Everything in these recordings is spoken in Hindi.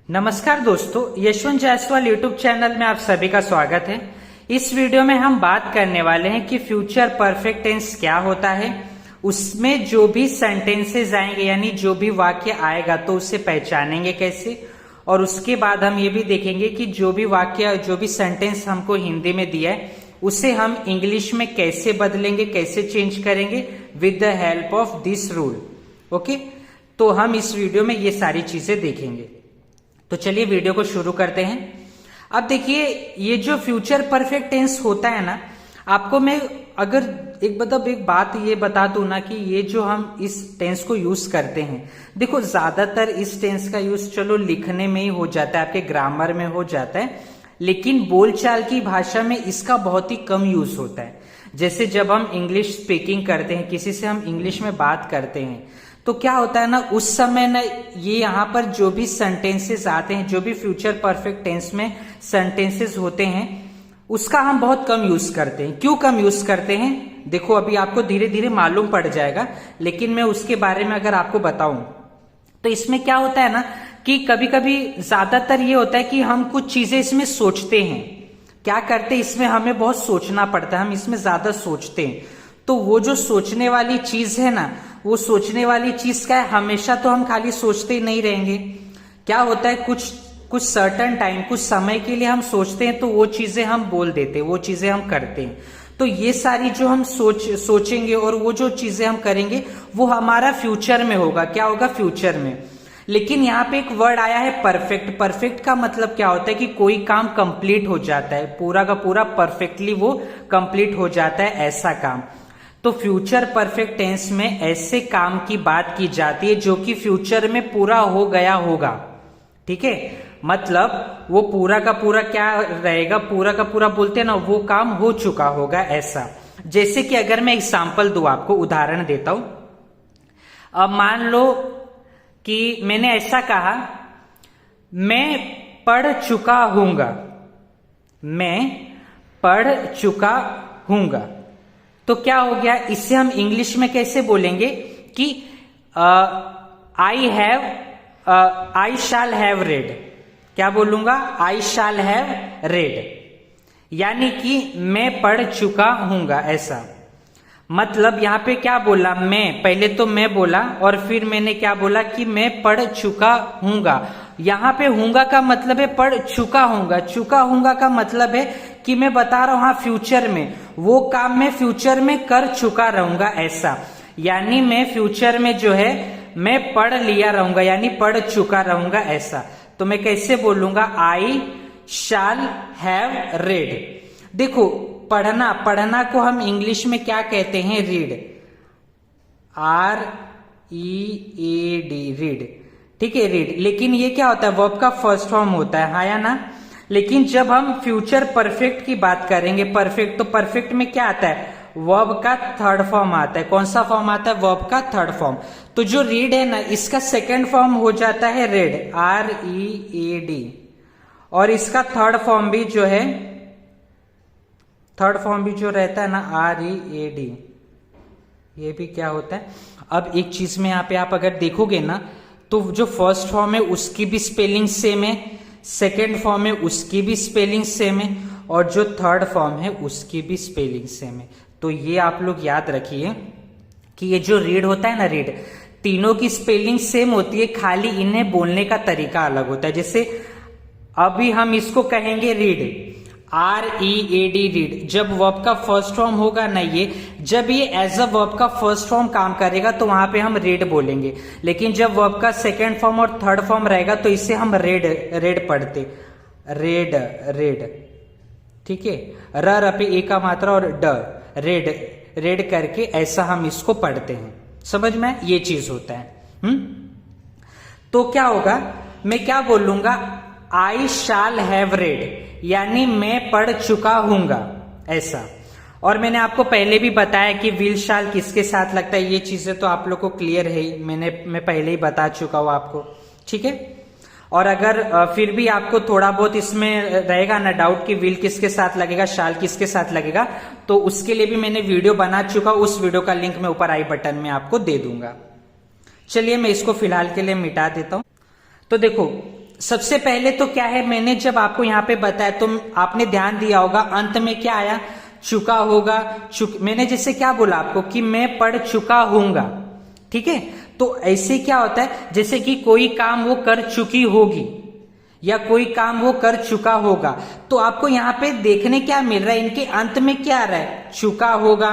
नमस्कार दोस्तों, यशवंत जायसवाल यूट्यूब चैनल में आप सभी का स्वागत है। इस वीडियो में हम बात करने वाले हैं कि फ्यूचर परफेक्ट टेंस क्या होता है, उसमें जो भी सेंटेंसेस आएंगे यानी जो भी वाक्य आएगा तो उसे पहचानेंगे कैसे, और उसके बाद हम ये भी देखेंगे कि जो भी वाक्य जो भी सेंटेंस हमको हिंदी में दिया है उसे हम इंग्लिश में कैसे बदलेंगे, कैसे चेंज करेंगे with the help of this rule. Okay, तो हम इस वीडियो में ये सारी चीजें देखेंगे। तो चलिए वीडियो को शुरू करते हैं। अब देखिए, ये जो फ्यूचर परफेक्ट टेंस होता है ना, आपको मैं अगर एक बात ये बता दूं ना कि ये जो हम इस टेंस को यूज करते हैं, देखो ज्यादातर इस टेंस का यूज चलो लिखने में ही हो जाता है, आपके ग्रामर में हो जाता है, लेकिन बोलचाल की भाषा में इसका बहुत ही कम यूज होता है। जैसे जब हम इंग्लिश स्पीकिंग करते हैं, किसी से हम इंग्लिश में बात करते हैं, तो क्या होता है ना, उस समय ना ये यहाँ पर जो भी सेंटेंसेस आते हैं, जो भी फ्यूचर परफेक्ट टेंस में सेंटेंसेस होते हैं, उसका हम बहुत कम यूज करते हैं। क्यों कम यूज करते हैं, देखो अभी आपको धीरे धीरे मालूम पड़ जाएगा, लेकिन मैं उसके बारे में अगर आपको बताऊं तो इसमें क्या होता है ना कि कभी कभी ज्यादातर ये होता है कि हम कुछ चीजें इसमें सोचते हैं। क्या करते हैं, इसमें हमें बहुत सोचना पड़ता है, हम इसमें ज्यादा सोचते हैं। तो वो जो सोचने वाली चीज है ना, वो सोचने वाली चीज का है, हमेशा तो हम खाली सोचते ही नहीं रहेंगे। क्या होता है, कुछ सर्टेन टाइम, कुछ समय के लिए हम सोचते हैं, तो वो चीजें हम बोल देते हैं, वो चीजें हम करते हैं। तो ये सारी जो हम सोचेंगे और वो जो चीजें हम करेंगे वो हमारा फ्यूचर में होगा। क्या होगा, फ्यूचर में। लेकिन यहाँ पे एक वर्ड आया है परफेक्ट। परफेक्ट का मतलब क्या होता है कि कोई काम कंप्लीट हो जाता है, पूरा का पूरा परफेक्टली वो कंप्लीट हो जाता है, ऐसा काम। तो फ्यूचर परफेक्ट टेंस में ऐसे काम की बात की जाती है जो कि फ्यूचर में पूरा हो गया होगा। ठीक है, मतलब वो पूरा का पूरा क्या रहेगा, पूरा का पूरा बोलते हैं ना, वो काम हो चुका होगा, ऐसा। जैसे कि अगर मैं एग्जांपल दूं, आपको उदाहरण देता हूं। अब मान लो कि मैंने ऐसा कहा, मैं पढ़ चुका हूंगा, मैं पढ़ चुका हूंगा। तो क्या हो गया, इससे हम इंग्लिश में कैसे बोलेंगे कि आई शैल हैव रेड। क्या बोलूंगा, आई शैल हैव रेड, यानी कि मैं पढ़ चुका हूंगा, ऐसा। मतलब यहां पे क्या बोला, मैं, पहले तो मैं बोला और फिर मैंने क्या बोला कि मैं पढ़ चुका हूंगा। यहां पे हूंगा का मतलब है पढ़ चुका हूंगा, चुका हूंगा का मतलब है कि मैं बता रहा हूं, हाँ फ्यूचर में वो काम मैं फ्यूचर में कर चुका रहूंगा, ऐसा। यानी मैं फ्यूचर में जो है मैं पढ़ लिया रहूंगा, यानी पढ़ चुका रहूंगा, ऐसा। तो मैं कैसे बोलूंगा, आई शैल हैव रेड। देखो, पढ़ना को हम इंग्लिश में क्या कहते हैं, रीड, READ, रीड। ठीक है, रीड। लेकिन ये क्या होता है, वर्ब का फर्स्ट फॉर्म होता है, हाँ या ना। लेकिन जब हम फ्यूचर परफेक्ट की बात करेंगे, परफेक्ट, तो परफेक्ट में क्या आता है, वर्ब का थर्ड फॉर्म आता है। कौन सा फॉर्म आता है, वर्ब का थर्ड फॉर्म। तो जो रीड है ना, इसका सेकंड फॉर्म हो जाता है रेड, READ, और इसका थर्ड फॉर्म भी जो है, थर्ड फॉर्म भी जो रहता है ना, READ, ये भी क्या होता है। अब एक चीज में यहाँ पे आप अगर देखोगे ना, तो जो फर्स्ट फॉर्म है उसकी भी स्पेलिंग सेम है, सेकेंड फॉर्म है उसकी भी स्पेलिंग सेम है, और जो थर्ड फॉर्म है उसकी भी स्पेलिंग सेम है। तो ये आप लोग याद रखिए कि ये जो रीड होता है ना, रीड, तीनों की स्पेलिंग सेम होती है, खाली इन्हें बोलने का तरीका अलग होता है। जैसे अभी हम इसको कहेंगे रीड, READ, रीड। जब वर्ब का फर्स्ट फॉर्म होगा ना, ये जब ये एज अ वर्ब का फर्स्ट फॉर्म काम करेगा तो वहां पे हम रीड बोलेंगे। लेकिन जब वर्ब का सेकेंड फॉर्म और थर्ड फॉर्म रहेगा तो इसे हम रेड पढ़ते, रेड, रेड। ठीक है, र पे ए का मात्रा और ड, रेड, रेड करके ऐसा हम इसको पढ़ते हैं। समझ में, ये चीज होता है। तो क्या होगा, मैं क्या बोलूंगा, आई शैल हैव रेड, यानी मैं पढ़ चुका हूंगा, ऐसा। और मैंने आपको पहले भी बताया कि विल शाल किसके साथ लगता है, ये चीजें तो आप लोग को क्लियर है, मैं पहले ही बता चुका हूं आपको। ठीक है, और अगर फिर भी आपको थोड़ा बहुत इसमें रहेगा ना डाउट कि विल किसके साथ लगेगा, शाल किसके साथ लगेगा, तो उसके लिए भी मैंने वीडियो बना चुका, उस वीडियो का लिंक मैं ऊपर आई बटन में आपको दे दूंगा। चलिए मैं इसको फिलहाल के लिए मिटा देता हूं। तो देखो, सबसे पहले तो क्या है, मैंने जब आपको यहाँ पे बताया तो आपने ध्यान दिया होगा अंत में क्या आया, चुका होगा। मैंने जैसे क्या बोला आपको कि मैं पढ़ चुका हूंगा, ठीक है। तो ऐसे क्या होता है, जैसे कि कोई काम वो कर चुकी होगी या कोई काम वो कर चुका होगा, तो आपको यहाँ पे देखने क्या मिल रहा है, इनके अंत में क्या आ रहा है, चुका होगा,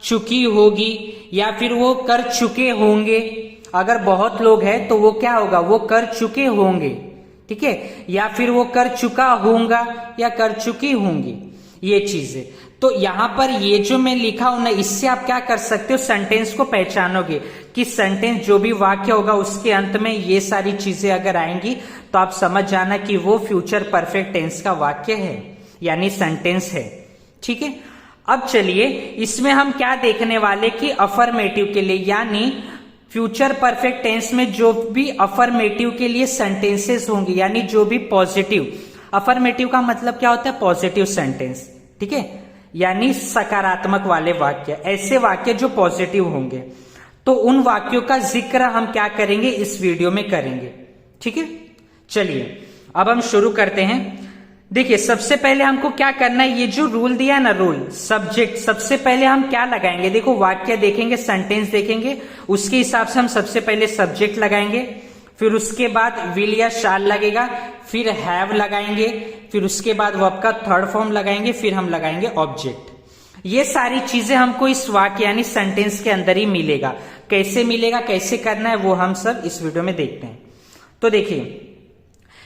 चुकी होगी, या फिर वो कर चुके होंगे। अगर बहुत लोग हैं तो वो क्या होगा, वो कर चुके होंगे, ठीक है, या फिर वो कर चुका होगा या कर चुकी होंगी, ये चीजें। तो यहां पर ये जो मैं लिखा हूं ना, इससे आप क्या कर सकते हो, सेंटेंस को पहचानोगे कि सेंटेंस जो भी वाक्य होगा उसके अंत में ये सारी चीजें अगर आएंगी तो आप समझ जाना कि वो फ्यूचर परफेक्ट टेंस का वाक्य है, यानी सेंटेंस है, ठीक है। अब चलिए इसमें हम क्या देखने वाले कि अफर्मेटिव के लिए, यानी फ्यूचर परफेक्ट टेंस में जो भी अफर्मेटिव के लिए सेंटेंसेस होंगे, यानी जो भी पॉजिटिव, अफर्मेटिव का मतलब क्या होता है, पॉजिटिव सेंटेंस, ठीक है, यानी सकारात्मक वाले वाक्य, ऐसे वाक्य जो पॉजिटिव होंगे, तो उन वाक्यों का जिक्र हम क्या करेंगे, इस वीडियो में करेंगे, ठीक है। चलिए अब हम शुरू करते हैं। देखिए सबसे पहले हमको क्या करना है, ये जो रूल दिया है ना, रूल सब्जेक्ट, सबसे पहले हम क्या लगाएंगे, देखो वाक्य देखेंगे, सेंटेंस देखेंगे, उसके हिसाब से हम सबसे पहले सब्जेक्ट लगाएंगे, फिर उसके बाद विल या शाल लगेगा, फिर हैव लगाएंगे, फिर उसके बाद वर्ब का थर्ड फॉर्म लगाएंगे, फिर हम लगाएंगे ऑब्जेक्ट। ये सारी चीजें हमको इस वाक्य यानी सेंटेंस के अंदर ही मिलेगा। कैसे मिलेगा, कैसे करना है, वो हम सब इस वीडियो में देखते हैं। तो देखिए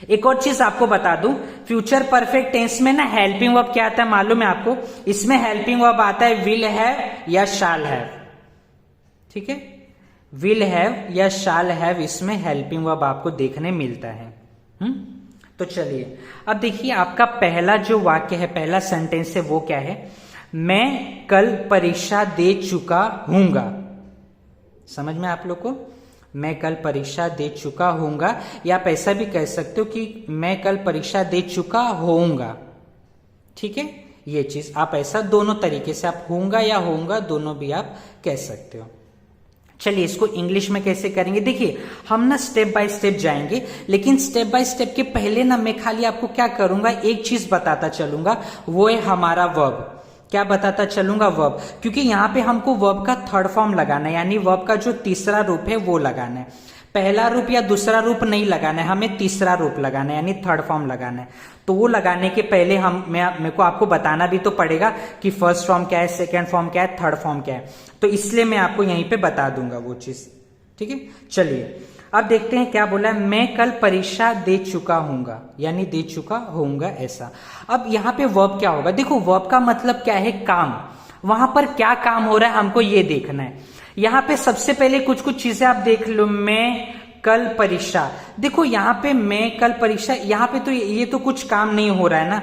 एक और चीज आपको बता दूं, फ्यूचर परफेक्ट टेंस में ना हेल्पिंग वर्ब क्या आता है मालूम है आपको, इसमें हेल्पिंग वर्ब आता है विल हैव या शाल हैव, ठीक है, विल हैव या शाल हैव, इसमें हेल्पिंग वर्ब आपको देखने मिलता है। तो चलिए अब देखिए आपका पहला जो वाक्य है, पहला सेंटेंस है, वो क्या है, मैं कल परीक्षा दे चुका हूंगा। समझ में आप लोग को, मैं कल परीक्षा दे चुका हूंगा, या आप ऐसा भी कह सकते हो कि मैं कल परीक्षा दे चुका होऊंगा, ठीक है, ये चीज आप ऐसा दोनों तरीके से, आप होऊंगा या होऊंगा दोनों भी आप कह सकते हो। चलिए इसको इंग्लिश में कैसे करेंगे, देखिए हम ना स्टेप बाय स्टेप जाएंगे, लेकिन स्टेप बाय स्टेप के पहले ना मैं खाली आपको क्या करूंगा, एक चीज बताता चलूंगा, वो है हमारा वर्ब। क्या बताता चलूंगा, वर्ब, क्योंकि यहाँ पे हमको वर्ब का थर्ड फॉर्म लगाना है, यानी वर्ब का जो तीसरा रूप है वो लगाना है। पहला रूप या दूसरा रूप नहीं लगाना है, हमें तीसरा रूप लगाना है, यानी थर्ड फॉर्म लगाना है। तो वो लगाने के पहले मेरे को आपको बताना भी तो पड़ेगा कि फर्स्ट फॉर्म क्या है, सेकेंड फॉर्म क्या है, थर्ड फॉर्म क्या है, तो इसलिए मैं आपको यहीं पे बता दूंगा वो चीज, ठीक है। चलिए अब देखते हैं क्या बोला है, मैं कल परीक्षा दे चुका हूंगा, यानी दे चुका होऊंगा ऐसा। अब यहाँ पे वर्ब क्या होगा, देखो वर्ब का मतलब क्या है, काम, वहां पर क्या काम हो रहा है हमको ये देखना है। यहाँ पे सबसे पहले कुछ कुछ चीजें आप देख लो, मैं कल परीक्षा, देखो यहाँ पे मैं कल परीक्षा, यहाँ पे तो ये तो कुछ काम नहीं हो रहा है ना,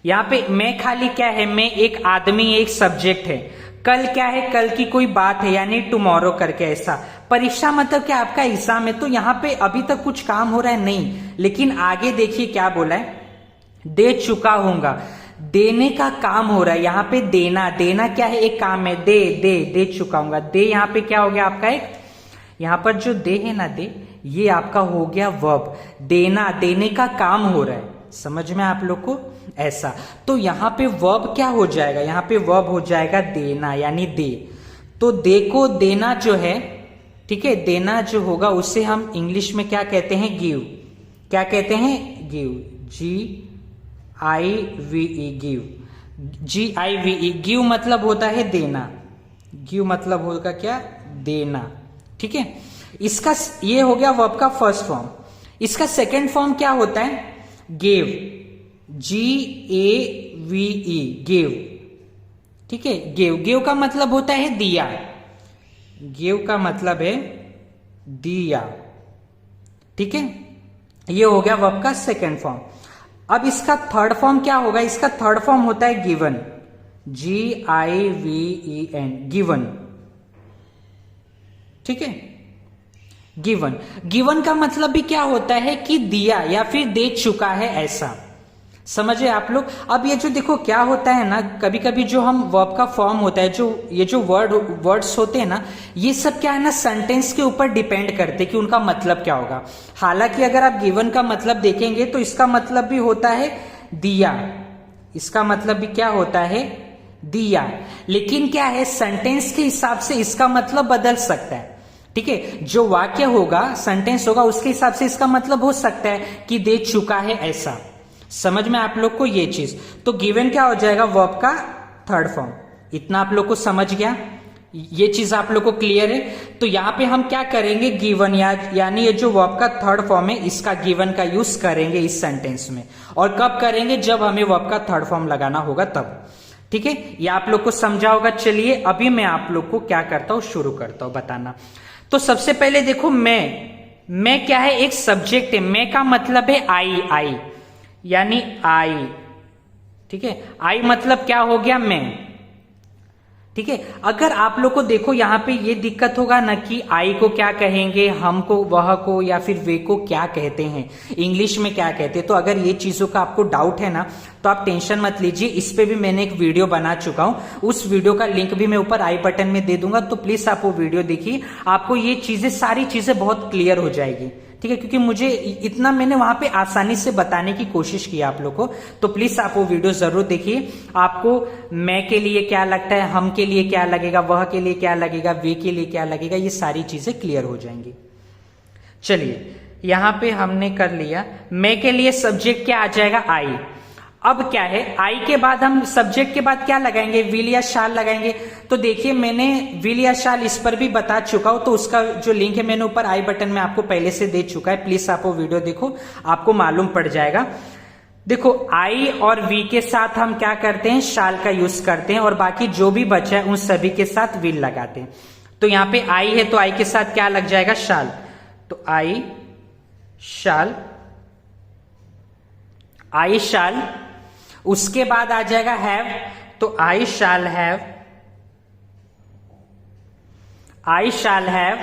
यहाँ पे मैं खाली क्या है, मैं एक आदमी, एक सब्जेक्ट है, कल क्या है, कल की कोई बात है, यानी टुमारो करके ऐसा, परीक्षा मतलब क्या, आपका एग्जाम है, तो यहाँ पे अभी तक कुछ काम हो रहा है नहीं, लेकिन आगे देखिए क्या बोला है, दे चुका हूंगा, देने का काम हो रहा है, यहाँ पे देना, देना क्या है, एक काम है, दे चुका हूंगा, दे यहाँ पे क्या हो गया आपका एक, यहाँ पर जो दे है ना, दे, ये आपका हो गया वर्ब, देना, देने का काम हो रहा है, समझ में आप लोग को ऐसा। तो यहाँ पे वर्ब क्या हो जाएगा, यहाँ पे वर्ब हो जाएगा देना, यानी दे, तो दे को देना जो है, ठीक है, देना जो होगा उसे हम इंग्लिश में क्या कहते हैं, गिव, क्या कहते हैं, give, GIVE, give, GIVE, give मतलब होता है देना, गिव मतलब होगा क्या, देना, ठीक है। इसका ये हो गया वर्ब का फर्स्ट फॉर्म। इसका सेकंड फॉर्म क्या होता है, गेव, GAVE, गेव, ठीक है, गेव, गेव का मतलब होता है दिया, गेव का मतलब है दिया, ठीक है, ये हो गया वर्ब का सेकंड फॉर्म। अब इसका थर्ड फॉर्म क्या होगा, इसका थर्ड फॉर्म होता है गिवन, GIVEN, गिवन, ठीक है, गिवन, गिवन का मतलब भी क्या होता है कि दिया या फिर दे चुका है ऐसा, समझे आप लोग। अब ये जो देखो क्या होता है ना, कभी कभी जो हम वर्ब का फॉर्म होता है, जो ये जो वर्ड्स होते हैं ना, ये सब क्या है ना सेंटेंस के ऊपर डिपेंड करते कि उनका मतलब क्या होगा। हालांकि अगर आप गिवन का मतलब देखेंगे तो इसका मतलब भी होता है दिया, इसका मतलब भी क्या होता है दिया, लेकिन क्या है सेंटेंस के हिसाब से इसका मतलब बदल सकता है। ठीक है, जो वाक्य होगा सेंटेंस होगा उसके हिसाब से इसका मतलब हो सकता है कि दे चुका है ऐसा। समझ में आप लोग को ये चीज। तो गिवन क्या हो जाएगा वर्ब का थर्ड फॉर्म। इतना आप लोग को समझ गया, ये चीज आप लोग को क्लियर है। तो यहां पे हम क्या करेंगे गिवन यानी ये जो वर्ब का थर्ड फॉर्म है इसका गिवन का यूज करेंगे इस सेंटेंस में। और कब करेंगे, जब हमें वर्ब का थर्ड फॉर्म लगाना होगा तब। ठीक है, ये आप लोग को समझा होगा। चलिए अभी मैं आप लोग को क्या करता हूं शुरू करता हूं बताना। तो सबसे पहले देखो मैं क्या है एक सब्जेक्ट है। मैं का मतलब है आई यानी आई। ठीक है, आई मतलब क्या हो गया मैं। ठीक है, अगर आप लोग को देखो यहां पे ये दिक्कत होगा ना कि आई को क्या कहेंगे, हमको, वह को या फिर वे को क्या कहते हैं, इंग्लिश में क्या कहते हैं। तो अगर ये चीजों का आपको डाउट है ना तो आप टेंशन मत लीजिए, इस पे भी मैंने एक वीडियो बना चुका हूं। उस वीडियो का लिंक भी मैं ऊपर आई बटन में दे दूंगा, तो प्लीज आप वो वीडियो देखिए, आपको ये चीजें सारी चीजें बहुत क्लियर हो जाएगी। ठीक है, क्योंकि मुझे इतना मैंने वहां पे आसानी से बताने की कोशिश की आप लोग को। तो प्लीज आप वो वीडियो जरूर देखिए, आपको मैं के लिए क्या लगता है, हम के लिए क्या लगेगा, वह के लिए क्या लगेगा, वे के लिए क्या लगेगा, ये सारी चीजें क्लियर हो जाएंगी। चलिए यहां पे हमने कर लिया, मैं के लिए सब्जेक्ट क्या आ जाएगा आई। अब क्या है, आई के बाद हम सब्जेक्ट के बाद क्या लगाएंगे, विल या शाल लगाएंगे। तो देखिए मैंने विल या शाल इस पर भी बता चुका हूं, तो उसका जो लिंक है मैंने ऊपर आई बटन में आपको पहले से दे चुका है। प्लीज आप वो वीडियो देखो, आपको मालूम पड़ जाएगा। देखो आई और वी के साथ हम क्या करते हैं, शाल का यूज करते हैं, और बाकी जो भी बचा है उन सभी के साथ विल लगाते हैं। तो यहां पे आई है तो आई के साथ क्या लग जाएगा, शाल। तो आई शाल, आई शाल। उसके बाद आ जाएगा हैव, तो आई शाल हैव, आई शाल हैव।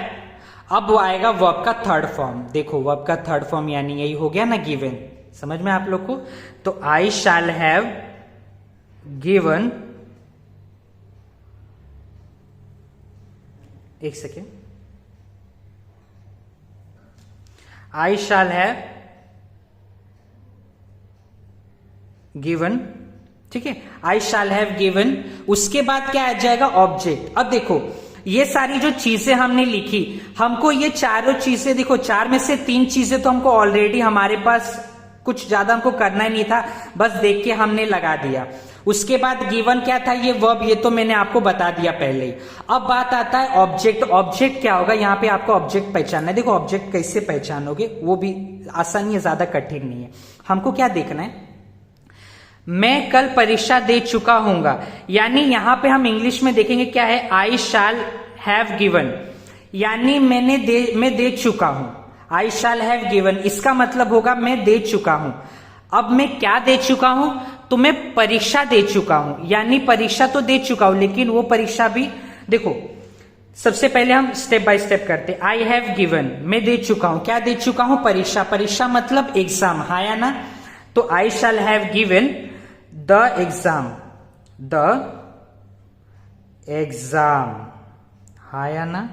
अब आएगा वर्ब का थर्ड फॉर्म। देखो वर्ब का थर्ड फॉर्म यानी यही हो गया ना गिवन, समझ में आप लोग को। तो आई शाल हैव गिवन, एक second, I shall have given. ठीक है, आई शाल हैव गिवन। उसके बाद क्या आ जाएगा, ऑब्जेक्ट। अब देखो ये सारी जो चीजें हमने लिखी, हमको ये चारों चीजें, देखो चार में से तीन चीजें तो हमको ऑलरेडी हमारे पास कुछ ज्यादा हमको करना ही नहीं था, बस देख के हमने लगा दिया। उसके बाद गिवन क्या था, ये वर्ब, ये तो मैंने आपको बता दिया पहले ही। अब बात आता है ऑब्जेक्ट। ऑब्जेक्ट क्या होगा, यहाँ पे आपको ऑब्जेक्ट पहचानना है। देखो ऑब्जेक्ट कैसे पहचानोगे, वो भी आसानी है, ज्यादा कठिन नहीं है। हमको क्या देखना है, मैं कल परीक्षा दे चुका हूंगा, यानी यहां पे हम इंग्लिश में देखेंगे क्या है, आई शैल हैव गिवन, यानी मैं दे चुका हूं। आई शैल हैव गिवन इसका मतलब होगा मैं दे चुका हूं। अब मैं क्या दे चुका हूं, तो मैं परीक्षा दे चुका हूं, यानी परीक्षा तो दे चुका हूं, लेकिन वो परीक्षा भी, देखो सबसे पहले हम स्टेप बाय स्टेप करते। आई हैव गिवन, मैं दे चुका हूं, क्या दे चुका हूं, परीक्षा। परीक्षा मतलब एग्जाम, हाँ या ना। तो I shall have given the exam, हाँ या ना।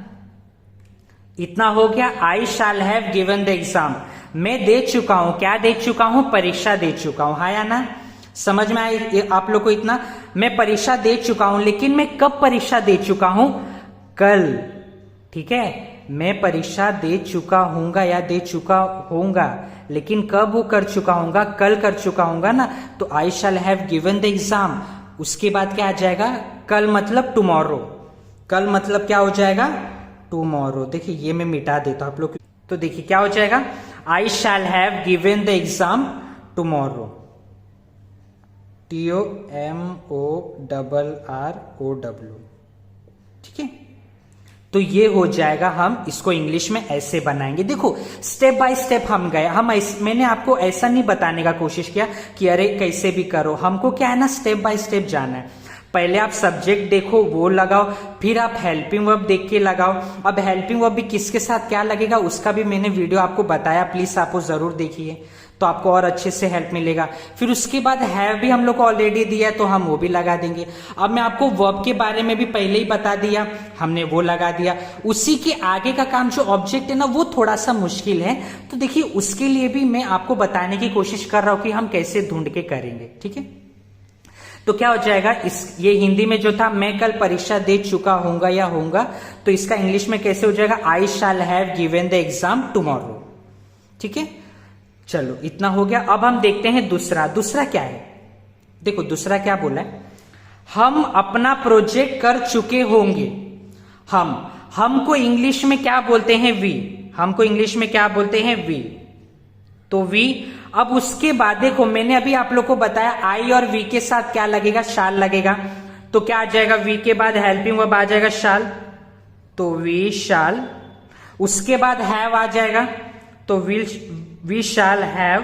इतना हो गया, I shall have given the exam, मैं दे चुका हूं, क्या दे चुका हूं, परीक्षा दे चुका हूं, हाँ या ना। समझ में आई आप लोग को इतना, मैं परीक्षा दे चुका हूं, लेकिन मैं कब परीक्षा दे चुका हूं, कल। ठीक है, मैं परीक्षा दे चुका हूंगा या दे चुका होऊंगा, लेकिन कब वो कर चुका हूंगा, कल कर चुका हूंगा ना। तो I shall have given the exam, उसके बाद क्या आ जाएगा, कल मतलब टुमारो। कल मतलब क्या हो जाएगा, टुमारो। देखिए ये मैं मिटा देता हूं आप लोग, तो देखिए क्या हो जाएगा, I shall have given the exam tomorrow, TOMORROW। ठीक है, तो ये हो जाएगा, हम इसको इंग्लिश में ऐसे बनाएंगे। देखो स्टेप बाय स्टेप हम गए, मैंने आपको ऐसा नहीं बताने का कोशिश किया कि अरे कैसे भी करो, हमको क्या है ना स्टेप बाय स्टेप जाना है। पहले आप सब्जेक्ट देखो वो लगाओ, फिर आप हेल्पिंग वर्ब देख के लगाओ। अब हेल्पिंग वर्ब भी किसके साथ क्या लगेगा उसका भी मैंने वीडियो आपको बताया, प्लीज आप वो जरूर देखिए तो आपको और अच्छे से हेल्प मिलेगा। फिर उसके बाद हैव भी हम लोग को ऑलरेडी दिया है तो हम वो भी लगा देंगे। अब मैं आपको वर्ब के बारे में भी पहले ही बता दिया, हमने वो लगा दिया। उसी के आगे का काम जो ऑब्जेक्ट है ना वो थोड़ा सा मुश्किल है, तो देखिए उसके लिए भी मैं आपको बताने की कोशिश कर रहा हूं कि हम कैसे ढूंढ के करेंगे, ठीक है। तो क्या हो जाएगा, ये हिंदी में जो था मैं कल परीक्षा दे चुका हूंगा या होऊंगा, तो इसका इंग्लिश में कैसे हो जाएगा, I shall have given the exam tomorrow, ठीक है। चलो इतना हो गया। अब हम देखते हैं दूसरा क्या है। देखो दूसरा क्या बोला है, हम अपना प्रोजेक्ट कर चुके होंगे। हमको इंग्लिश में क्या बोलते हैं, वी। हमको इंग्लिश में क्या बोलते हैं, वी। तो वी। अब उसके बाद देखो मैंने अभी आप लोग को बताया आई और वी के साथ क्या लगेगा, शाल लगेगा। तो क्या आ जाएगा, वी के बाद हेल्पिंग वर्ब आ जाएगा शाल, तो वी शाल। उसके बाद हैव आ जाएगा तो वी शाल हैव।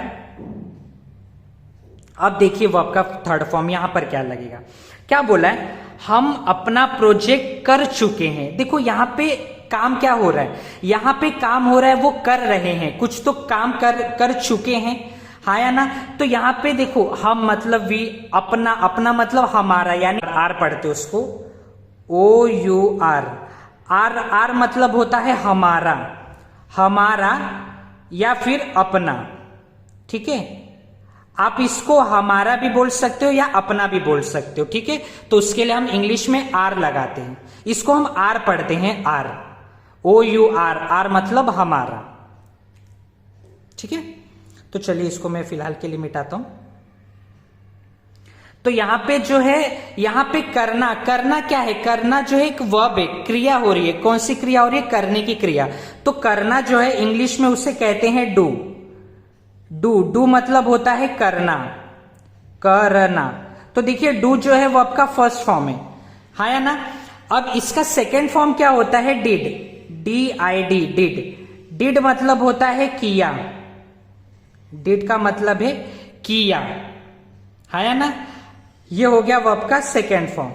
अब देखिए वर्ब का थर्ड फॉर्म यहां पर क्या लगेगा, क्या बोला है, हम अपना प्रोजेक्ट कर चुके हैं। देखो यहां पे काम क्या हो रहा है, यहां पे काम हो रहा है वो कर रहे हैं, कुछ तो काम कर चुके हैं, हाँ या ना। तो यहां पे देखो हम मतलब वी, अपना मतलब हमारा, यानी आर पढ़ते उसको OUR। आर मतलब होता है हमारा या फिर अपना, ठीक है। आप इसको हमारा भी बोल सकते हो या अपना भी बोल सकते हो, ठीक है। तो उसके लिए हम इंग्लिश में आर लगाते हैं, इसको हम आर पढ़ते हैं, आर OUR। आर मतलब हमारा, ठीक है। तो चलिए इसको मैं फिलहाल के लिए मिटाता हूं। तो यहां पे जो है, यहां पे करना क्या है, करना जो है एक वर्ब है, क्रिया हो रही है। कौन सी क्रिया हो रही है, करने की क्रिया। तो करना जो है इंग्लिश में उसे कहते हैं डू। डू मतलब होता है करना। तो देखिए डू जो है वर्ब का फर्स्ट फॉर्म है, हाँ या ना। अब इसका सेकेंड फॉर्म क्या होता है, डिड। DID। डिड मतलब होता है किया। डिड का मतलब है किया, हाँ या ना। ये हो गया वर्ब का सेकेंड फॉर्म।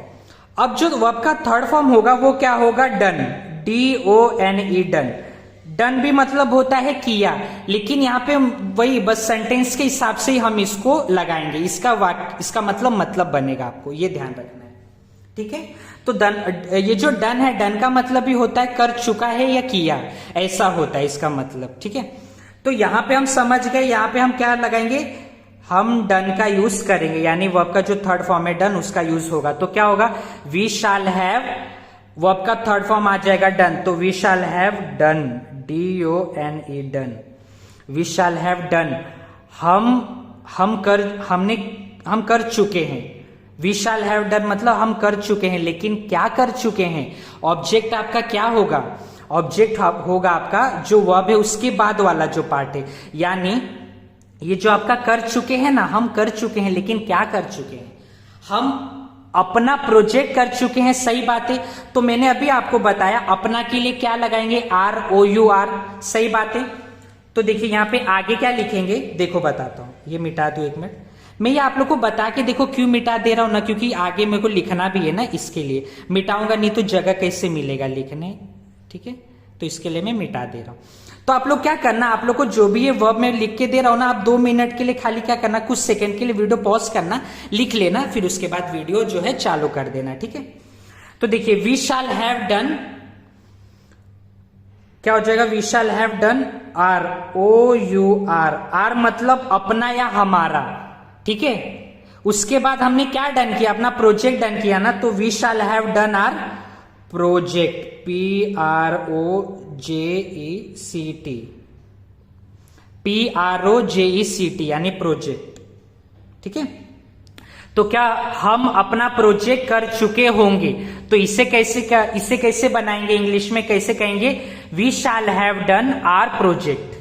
अब जो वर्ब का थर्ड फॉर्म होगा वो क्या होगा, डन। DONE done. डन भी मतलब होता है किया, लेकिन यहाँ पे वही बस सेंटेंस के हिसाब से ही हम इसको लगाएंगे, इसका मतलब बनेगा, आपको ये ध्यान रखना है, ठीक है। तो ये जो डन है, डन का मतलब भी होता है कर चुका है या किया, ऐसा होता है इसका मतलब, ठीक है। तो यहां पे हम समझ गए, यहां पे हम क्या लगाएंगे, हम डन का यूज करेंगे, यानी वर्ब का जो थर्ड फॉर्म है डन उसका यूज होगा। तो क्या होगा, वी शाल हैव, वर्ब का थर्ड फॉर्म आ जाएगा डन, तो we shall have done, DONE done. We shall have done, हम कर चुके हैं। वी शाल हैव डन मतलब हम कर चुके हैं, लेकिन क्या कर चुके हैं, ऑब्जेक्ट आपका क्या होगा, ऑब्जेक्ट होगा आपका जो वर्ब है उसके बाद वाला जो पार्ट है। यानी ये जो आपका कर चुके हैं ना, हम कर चुके हैं, लेकिन क्या कर चुके हैं, हम अपना प्रोजेक्ट कर चुके हैं, सही बात है। तो मैंने अभी आपको बताया अपना के लिए क्या लगाएंगे, ROUR, सही बात है। तो देखिए यहां पे आगे क्या लिखेंगे, देखो बताता हूं, ये मिटा दो एक मिनट। मैं ये आप लोग को बता के देखो क्यों मिटा दे रहा हूं ना, क्योंकि आगे मेरे को लिखना भी है ना, इसके लिए मिटाऊंगा, नहीं तो जगह कैसे मिलेगा लिखने, ठीक है। तो इसके लिए मैं मिटा दे रहा हूं। तो आप लोग क्या करना, आप लोग को जो भी ये वर्ब मैं लिख के दे रहा हूं ना, आप 2 मिनट के लिए खाली क्या करना, कुछ सेकंड के लिए वीडियो पॉज करना, लिख लेना, फिर उसके बाद वीडियो जो है चालू कर देना, ठीक है। तो देखिए वी शाल हैव डन, क्या हो जाएगा, we shall have done, ROUR। Our मतलब अपना या हमारा, ठीक है। उसके बाद हमने क्या डन किया, अपना प्रोजेक्ट डन किया ना, तो we shall have done our project, PROJECT यानी प्रोजेक्ट, ठीक है। तो क्या हम अपना प्रोजेक्ट कर चुके होंगे, तो इसे कैसे बनाएंगे, इंग्लिश में कैसे कहेंगे, we shall have done our project,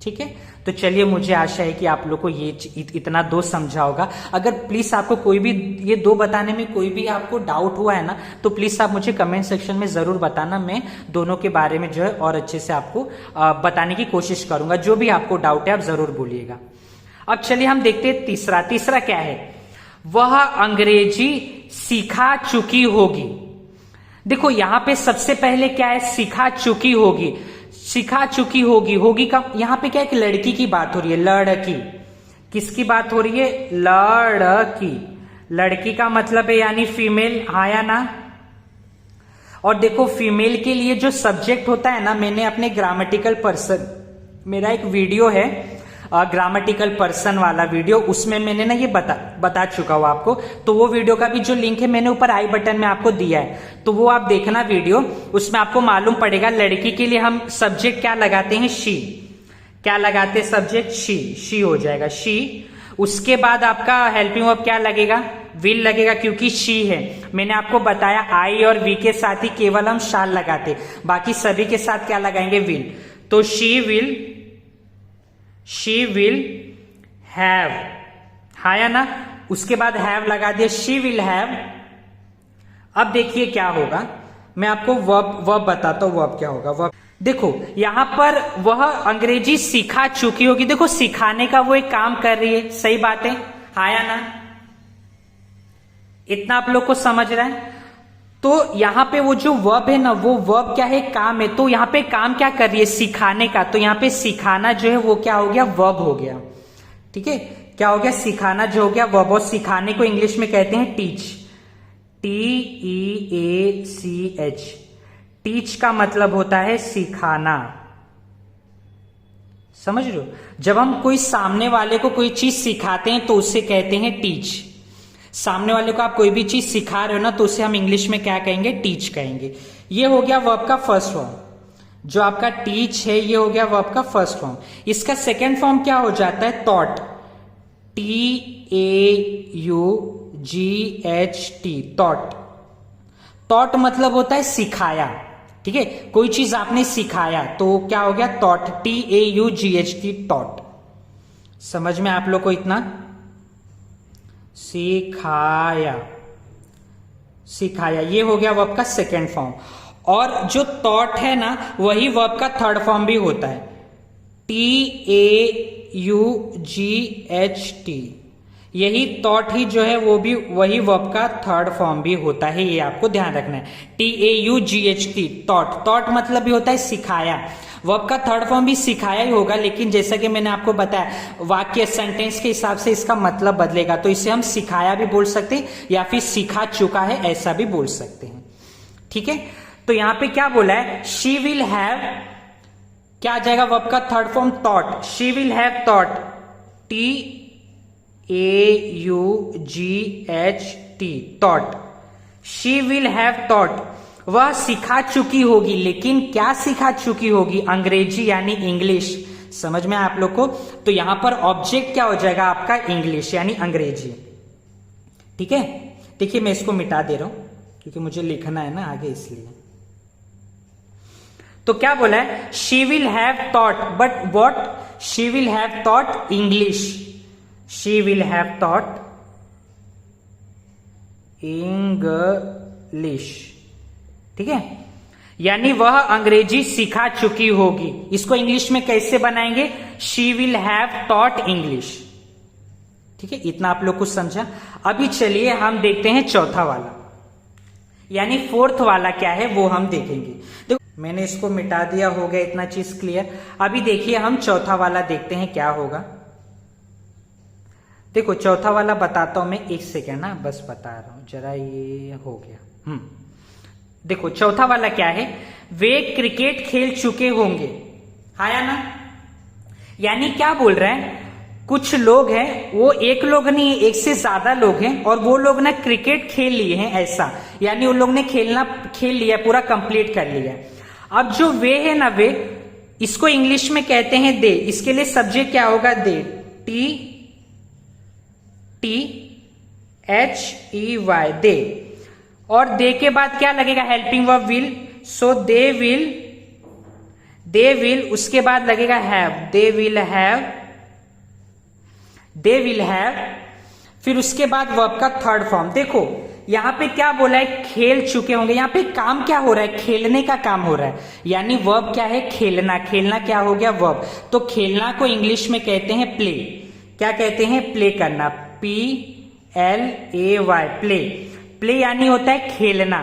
ठीक है। तो चलिए, मुझे आशा है कि आप लोग को ये इतना 2 समझा होगा। अगर प्लीज आपको कोई भी ये 2 बताने में कोई भी आपको डाउट हुआ है ना, तो प्लीज आप मुझे कमेंट सेक्शन में जरूर बताना। मैं दोनों के बारे में जो है और अच्छे से आपको बताने की कोशिश करूंगा। जो भी आपको डाउट है आप जरूर बोलिएगा। अब चलिए हम देखते हैं तीसरा क्या है। वह अंग्रेजी सीखा चुकी होगी। देखो यहां पे सबसे पहले क्या है, सीखा चुकी होगी। सिखा चुकी होगी, होगी का यहां पे क्या, एक लड़की की बात हो रही है, लड़की। किसकी बात हो रही है, लड़की। लड़की का मतलब है यानी फीमेल, हाँ या ना। और देखो फीमेल के लिए जो सब्जेक्ट होता है ना, मैंने अपने ग्रामेटिकल पर्सन, मेरा एक वीडियो है ग्रामेटिकल पर्सन वाला वीडियो, उसमें मैंने ना ये बता चुका हूं आपको। तो वो वीडियो का भी जो लिंक है मैंने ऊपर आई बटन में आपको दिया है, तो वो आप देखना वीडियो, उसमें आपको मालूम पड़ेगा। लड़की के लिए हम सब्जेक्ट क्या लगाते हैं, शी। क्या लगाते हैं सब्जेक्ट, शी हो जाएगा, शी। उसके बाद आपका हेल्पिंग वर्ब क्या लगेगा, विल लगेगा, क्योंकि शी है। मैंने आपको बताया आई और वी के साथ ही केवल हम शाल लगाते, बाकी सभी के साथ क्या लगाएंगे, विल। तो शी विल हैव, हाँ या ना। उसके बाद हैव लगा दिया, शी विल हैव। अब देखिए क्या होगा, मैं आपको वर्ब बताता हूं, वर्ब क्या होगा। वर्ब देखो यहां पर वह अंग्रेजी सीखा चुकी होगी। देखो सिखाने का वो एक काम कर रही है, सही बात है, हाँ या ना। इतना आप लोग को समझ रहा है। तो यहां पे वो जो वर्ब है ना, वो वर्ब क्या है, काम है। तो यहां पे काम क्या कर रही है, सिखाने का। तो यहां पे सिखाना जो है वो क्या हो गया, वर्ब हो गया। ठीक है, क्या हो गया, सिखाना जो हो गया वर्ब। और सिखाने को इंग्लिश में कहते हैं टीच, TEACH। टीच का मतलब होता है सिखाना, समझ रहे हो। जब हम कोई सामने वाले को कोई चीज सिखाते हैं तो उसे कहते हैं टीच। सामने वाले को आप कोई भी चीज सिखा रहे हो ना, तो उसे हम इंग्लिश में क्या कहेंगे, टीच कहेंगे। ये हो गया वर्ब का फर्स्ट फॉर्म। जो आपका टीच है ये हो गया वर्ब का फर्स्ट फॉर्म। इसका सेकेंड फॉर्म क्या हो जाता है, थॉट, TAUGHT, थॉट। थॉट मतलब होता है सिखाया, ठीक है। कोई चीज आपने सिखाया तो क्या हो गया, थॉट, TAUGHT, थॉट। समझ में आप लोग को इतना, सिखाया, सिखाया, ये हो गया वर्ब का सेकेंड फॉर्म। और जो थॉट है ना, वही वर्ब का थर्ड फॉर्म भी होता है, TAUGHT। यही थॉट ही जो है वो भी वही वर्ब का थर्ड फॉर्म भी होता है, ये आपको ध्यान रखना है। TAUGHT, thought. थॉट मतलब भी होता है सिखाया। वर्ब का थर्ड फॉर्म भी सिखाया ही होगा, लेकिन जैसा कि मैंने आपको बताया वाक्य सेंटेंस के हिसाब से इसका मतलब बदलेगा। तो इसे हम सिखाया भी बोल सकते हैं या फिर सिखा चुका है ऐसा भी बोल सकते हैं, ठीक है। तो यहां पे क्या बोला है, शी विल हैव, क्या आ जाएगा वर्ब का third form, thought. She will have thought, TAUGHT, thought. She will have thought, वह सिखा चुकी होगी। लेकिन क्या सिखा चुकी होगी, अंग्रेजी यानी इंग्लिश। समझ में आप लोग को। तो यहां पर ऑब्जेक्ट क्या हो जाएगा आपका, इंग्लिश यानी अंग्रेजी, ठीक है। देखिए मैं इसको मिटा दे रहा हूं क्योंकि मुझे लिखना है ना आगे, इसलिए। तो क्या बोला है, she will have thought, but what, she will have thought English. She will have thought English, ठीक है। यानी वह अंग्रेजी सिखा चुकी होगी। इसको इंग्लिश में कैसे बनाएंगे, she will have taught English, ठीक है। इतना आप लोग कुछ समझा। अभी चलिए हम देखते हैं चौथा वाला, यानी फोर्थ वाला क्या है वो हम देखेंगे। देखो मैंने इसको मिटा दिया, हो गया इतना चीज क्लियर। अभी देखिए हम चौथा वाला देखते हैं क्या होगा। देखो चौथा वाला बताता हूं मैं, एक सेकेंड ना, बस बता रहा हूं जरा, ये हो गया। देखो चौथा वाला क्या है, वे क्रिकेट खेल चुके होंगे, हाँ या ना। यानी क्या बोल रहे हैं, कुछ लोग हैं, वो एक लोग नहीं, एक से ज्यादा लोग हैं, और वो लोग ना क्रिकेट खेल लिए हैं, ऐसा। यानी उन लोग ने खेल लिया, पूरा कंप्लीट कर लिया। अब जो वे है ना, वे, इसको इंग्लिश में कहते हैं दे। इसके लिए सब्जेक्ट क्या होगा, दे, THEY, दे। और दे के बाद क्या लगेगा, helping verb will. So they will, उसके बाद लगेगा हैव, दे विल हैव। फिर उसके बाद वर्ब का थर्ड फॉर्म। देखो यहां पे क्या बोला है, खेल चुके होंगे। यहां पे काम क्या हो रहा है, खेलने का काम हो रहा है। यानी वर्ब क्या है, खेलना। खेलना क्या हो गया, वर्ब। तो खेलना को इंग्लिश में कहते हैं प्ले। क्या कहते हैं, प्ले करना, PLAY। LAY, play. प्ले यानी होता है खेलना,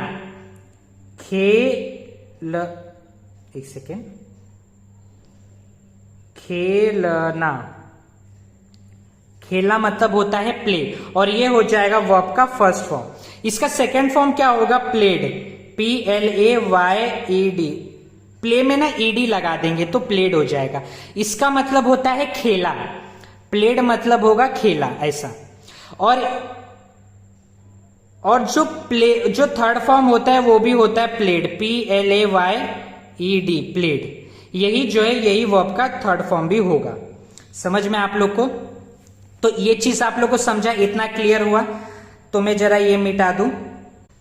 एक सेकेंड, खेलना, खेलना मतलब होता है प्ले, और ये हो जाएगा वर्ब का फर्स्ट फॉर्म। इसका सेकंड फॉर्म क्या होगा? Played, PLAYED। प्ले में ना ED लगा देंगे तो प्लेड हो जाएगा। इसका मतलब होता है खेला, प्लेड मतलब होगा खेला, ऐसा। और जो थर्ड फॉर्म होता है वो भी होता है प्लेड, PLAYED, प्लेड। यही जो है यही वर्ब का थर्ड फॉर्म भी होगा। समझ में आप लोग को? तो ये चीज आप लोग को समझा, इतना क्लियर हुआ? तो मैं जरा ये मिटा दूं,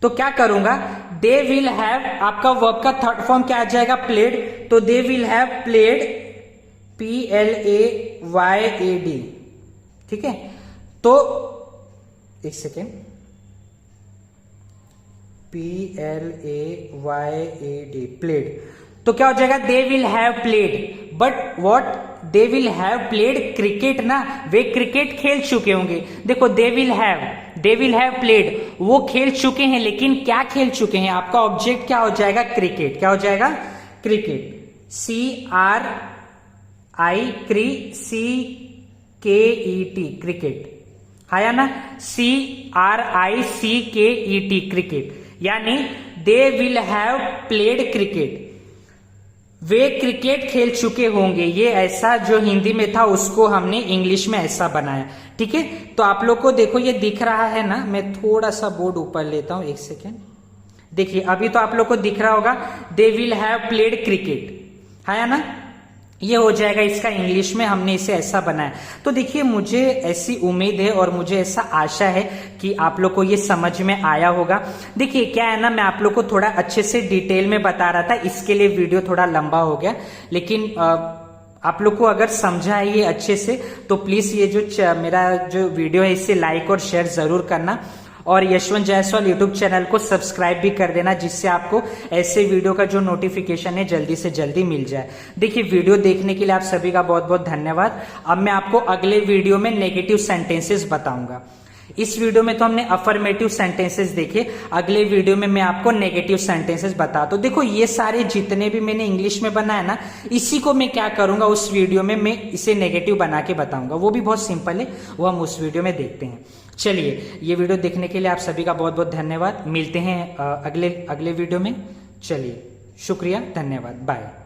तो क्या करूंगा? दे विल हैव, आपका वर्ब का थर्ड फॉर्म क्या आ जाएगा? प्लेड। तो दे विल हैव प्लेड, PLAYED, ठीक है। तो एक सेकेंड, PLAYED, प्लेड। तो क्या हो जाएगा? दे will have played, but what? They will have played cricket ना, वे क्रिकेट खेल चुके होंगे। देखो, दे विल हैव प्लेड, वो खेल चुके हैं, लेकिन क्या खेल चुके हैं? आपका ऑब्जेक्ट क्या हो जाएगा? क्रिकेट। क्या हो जाएगा? Cricket, CRICKET, cricket. आया ना? CRICKET, cricket. यानी they will have played cricket, वे क्रिकेट खेल चुके होंगे। ये ऐसा जो हिंदी में था उसको हमने इंग्लिश में ऐसा बनाया, ठीक है। तो आप लोग को देखो ये दिख रहा है ना, मैं थोड़ा सा बोर्ड ऊपर लेता हूं, एक सेकेंड। देखिए अभी तो आप लोग को दिख रहा होगा, दे विल हैव प्लेड क्रिकेट, है ना। ये हो जाएगा इसका इंग्लिश में, हमने इसे ऐसा बनाया। तो देखिए मुझे ऐसी उम्मीद है और मुझे ऐसा आशा है कि आप लोग को ये समझ में आया होगा। देखिए क्या है ना, मैं आप लोग को थोड़ा अच्छे से डिटेल में बता रहा था, इसके लिए वीडियो थोड़ा लंबा हो गया, लेकिन आप लोग को अगर समझा है ये अच्छे से तो प्लीज ये जो मेरा जो वीडियो है इसे लाइक और शेयर जरूर करना, और यशवंत जायसवाल यूट्यूब चैनल को सब्सक्राइब भी कर देना, जिससे आपको ऐसे वीडियो का जो नोटिफिकेशन है जल्दी से जल्दी मिल जाए। देखिए वीडियो देखने के लिए आप सभी का बहुत बहुत धन्यवाद। अब मैं आपको अगले वीडियो में नेगेटिव सेंटेंसेस बताऊंगा। इस वीडियो में तो हमने अफर्मेटिव सेंटेंसेस देखे, अगले वीडियो में मैं आपको नेगेटिव सेंटेंसेस बता। तो देखो ये सारे जितने भी मैंने इंग्लिश में बनाया ना, इसी को मैं क्या करूंगा उस वीडियो में मैं इसे नेगेटिव बना के बताऊंगा। वो भी बहुत सिंपल है, वो हम उस वीडियो में देखते हैं। चलिए ये वीडियो देखने के लिए आप सभी का बहुत बहुत धन्यवाद। मिलते हैं अगले वीडियो में। चलिए शुक्रिया, धन्यवाद, बाय।